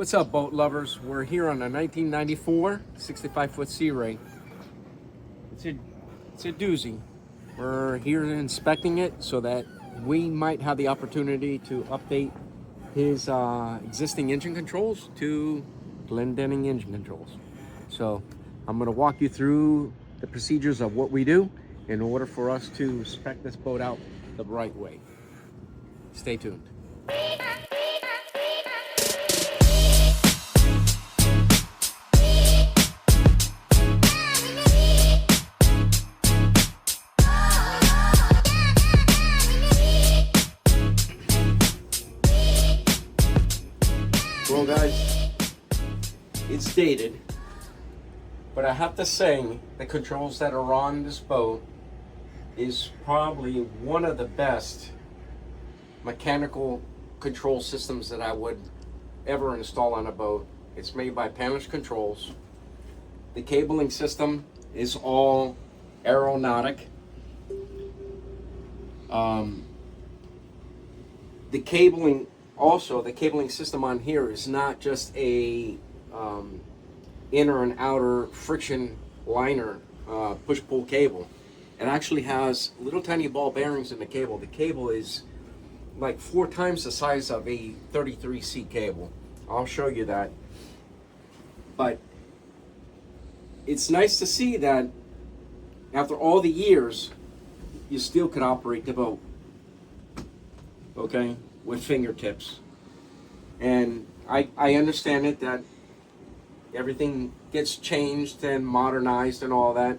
What's up, boat lovers? We're here on a 1994 65-foot Sea Ray. It's a doozy. We're here inspecting it so that we might have the opportunity to update his existing engine controls to Glendenning engine controls. So I'm going to walk you through the procedures of what we do in order for us to spec this boat out the right way. Stay tuned. Well, guys, it's dated, but I have to say the controls that are on this boat is probably one of the best mechanical control systems that I would ever install on a boat. It's made by Panish Controls. The cabling system is all aeronautic. The cabling system on here is not just a inner and outer friction liner push-pull cable. It actually has little tiny ball bearings in the cable. The cable is like 4 times the size of a 33C cable. I'll show you that. But it's nice to see that after all the years, you still could operate the boat, okay, with fingertips. And I understand it that everything gets changed and modernized and all that,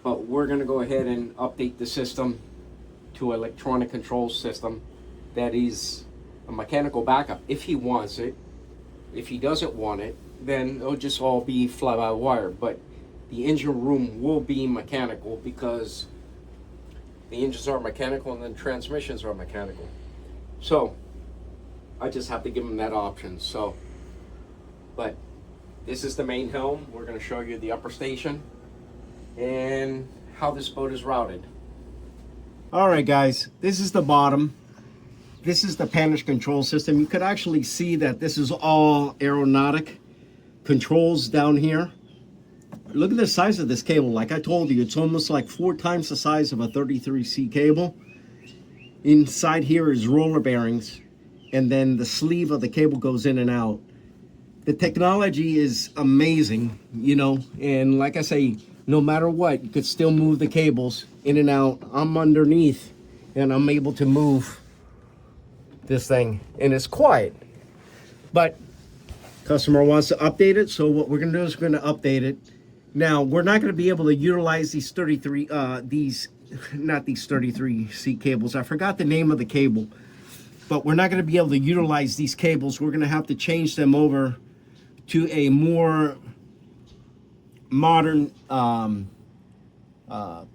but we're going to go ahead and update the system to electronic control system that is a mechanical backup if he wants it. If he doesn't want it, then it'll just all be fly-by-wire, but the engine room will be mechanical because the engines are mechanical and then transmissions are mechanical. So I just have to give them that option. So, but this is the main helm. We're going to show you the upper station and how this boat is routed. All right, guys, this is the bottom. This is the Panish control system. You could actually see that this is all aeronautic controls down here. Look at the size of this cable. Like I told you, it's almost like 4 times the size of a 33C cable. Inside here is roller bearings, and then the sleeve of the cable goes in and out. The technology is amazing, you know, and like I say, no matter what, you could still move the cables in and out. I'm underneath and I'm able to move this thing, and it's quiet. But customer wants to update it, so what we're gonna do is we're gonna update it. Now, we're not gonna be able to utilize these 33C cables. I forgot the name of the cable, but we're not gonna be able to utilize these cables. We're gonna have to change them over to a more modern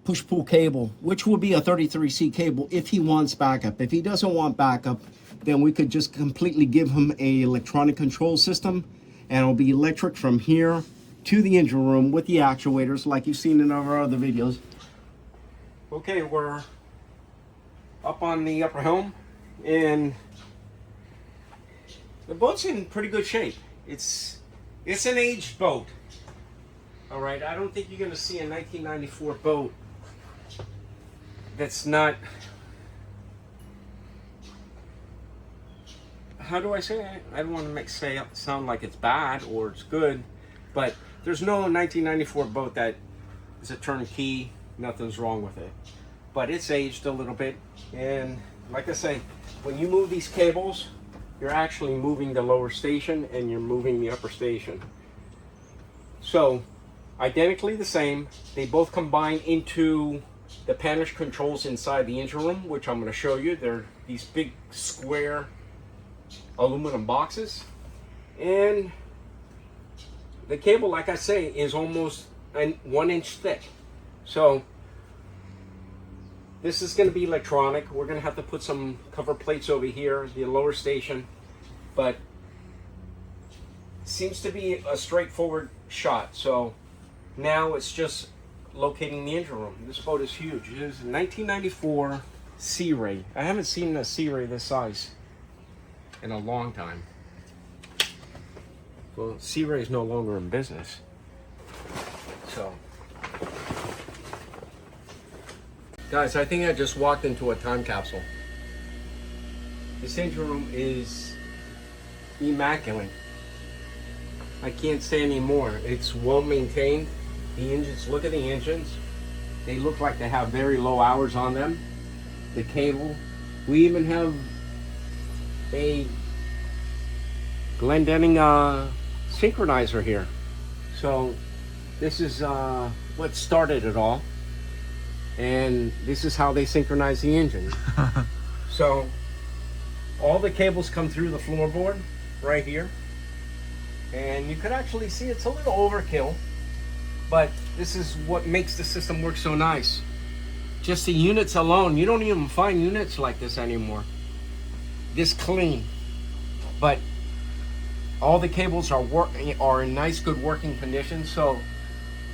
push-pull cable, which will be a 33C cable if he wants backup. If he doesn't want backup, then we could just completely give him a electronic control system, and it'll be electric from here to the engine room with the actuators like you've seen in our other videos. Okay, we're up on the upper helm, and the boat's in pretty good shape. It's an aged boat. All right, I don't think you're going to see a 1994 boat that's not, how do I say it? I don't want to sound like it's bad or it's good, but there's no 1994 boat that is a turnkey, nothing's wrong with it. But it's aged a little bit, and like I say, when you move these cables, you're actually moving the lower station and you're moving the upper station. So, identically the same. They both combine into the Panish controls inside the engine room, which I'm going to show you. They're these big square aluminum boxes, and the cable, like I say, is almost 1 inch thick. So this is going to be electronic. We're going to have to put some cover plates over here, the lower station, but seems to be a straightforward shot. So now it's just locating the engine room. This boat is huge. It is a 1994 Sea Ray. I haven't seen a Sea Ray this size in a long time. Well, Sea Ray's no longer in business. So, guys, I think I just walked into a time capsule. This engine room is immaculate. I can't say any more. It's well maintained. The engines, look at the engines. They look like they have very low hours on them. The cable. We even have a Glendenning synchronizer here. So this is what started it all. And this is how they synchronize the engine. So all the cables come through the floorboard right here. And you could actually see it's a little overkill, but this is what makes the system work so nice. Just the units alone, you don't even find units like this anymore. This clean. But all the cables are in nice, good working condition. So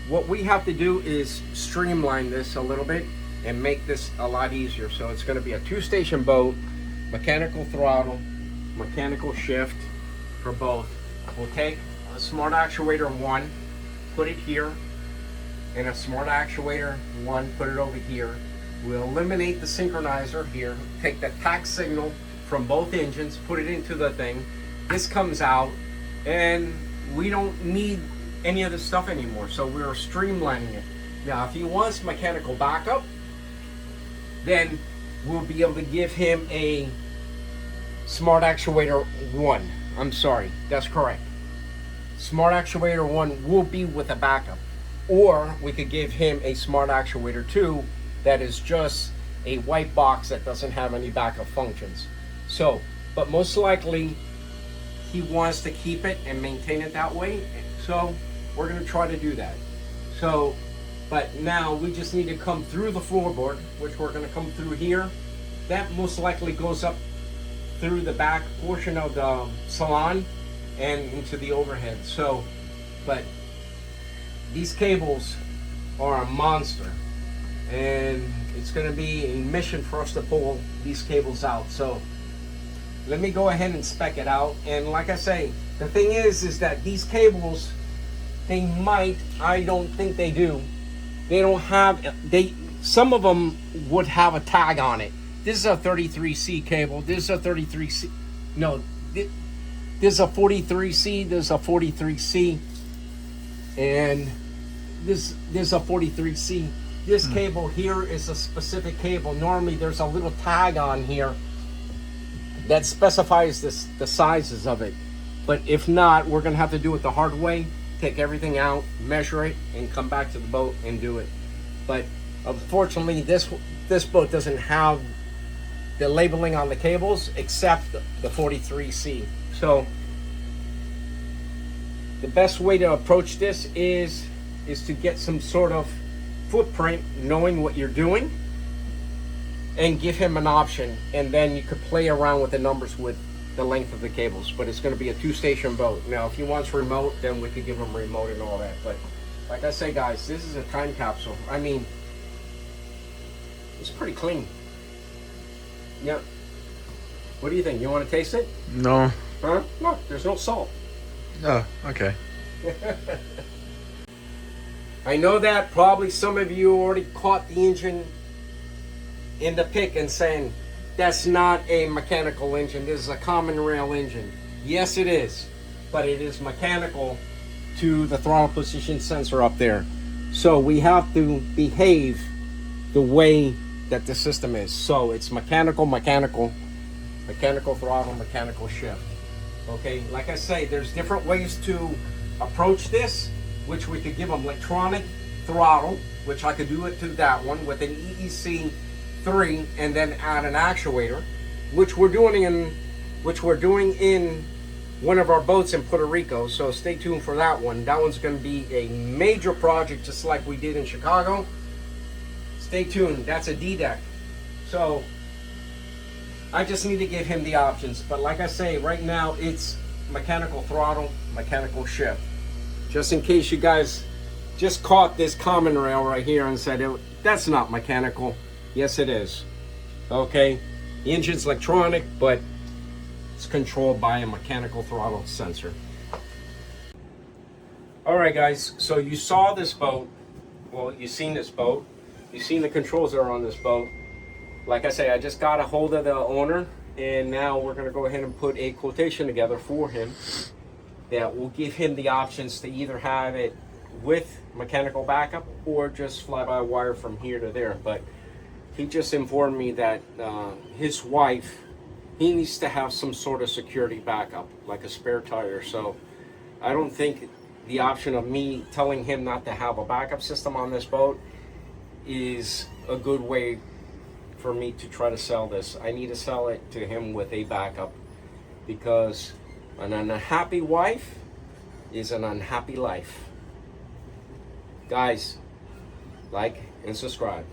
what we have to do is streamline this a little bit and make this a lot easier. So it's going to be a 2-station boat, mechanical throttle, mechanical shift for both. We'll take a smart actuator 1, put it here, and a smart actuator 1, put it over here. We'll eliminate the synchronizer here, take the tax signal from both engines, put it into the thing. This comes out, and we don't need any of this stuff anymore. So we're streamlining it. Now, if he wants mechanical backup, then we'll be able to give him a smart actuator 1. I'm sorry, that's correct. Smart actuator 1 will be with a backup. Or we could give him a smart actuator 2 that is just a white box that doesn't have any backup functions. So, but most likely he wants to keep it and maintain it that way. So we're gonna try to do that. So, but now we just need to come through the floorboard, which we're gonna come through here. That most likely goes up through the back portion of the salon and into the overhead. So, but these cables are a monster, and it's going to be a mission for us to pull these cables out. So let me go ahead and spec it out. And like I say, the thing is that these cables, they might, I don't think they do, they don't have, some of them would have a tag on it. This is a 33C cable. This is a 33C. No, this is a 43C. This is a 43C. And this is a 43C. This cable here is a specific cable. Normally there's a little tag on here that specifies the sizes of it. But if not, we're going to have to do it the hard way. Take everything out, measure it, and come back to the boat and do it. But unfortunately, this boat doesn't have the labeling on the cables except the 43C. So the best way to approach this is to get some sort of footprint, knowing what you're doing, and give him an option, and then you could play around with the numbers with the length of the cables. But it's going to be a 2-station boat. Now if he wants remote, then we could give him remote and all that. But like I say, guys, this is a time capsule. I mean, it's pretty clean. Yeah. What do you think? You want to taste it? No. Huh? Look, there's no salt. Oh, okay. I know that probably some of you already caught the engine in the pick and saying, that's not a mechanical engine, this is a common rail engine. Yes, it is, but it is mechanical to the throttle position sensor up there. So we have to behave the way that the system is. So it's mechanical throttle, mechanical shift. Okay, like I say, there's different ways to approach this, which we could give them electronic throttle, which I could do it to that one with an EEC3 and then add an actuator, which we're doing in one of our boats in Puerto Rico. So stay tuned for that one. That one's going to be a major project, just like we did in Chicago. Stay tuned. That's a D-deck. So I just need to give him the options. But like I say, right now it's mechanical throttle, mechanical shift. Just in case you guys just caught this common rail right here and said, that's not mechanical. Yes, it is. Okay, the engine's electronic, but it's controlled by a mechanical throttle sensor. All right, guys. So you saw this boat. Well, you've seen this boat. You've seen the controls that are on this boat. Like I say, I just got a hold of the owner, and now we're going to go ahead and put a quotation together for him that will give him the options to either have it with mechanical backup or just fly-by-wire from here to there. But he just informed me that his wife, he needs to have some sort of security backup, like a spare tire. So I don't think the option of me telling him not to have a backup system on this boat is a good way for me to try to sell this. I need to sell it to him with a backup, because an unhappy wife is an unhappy life. Guys, like and subscribe.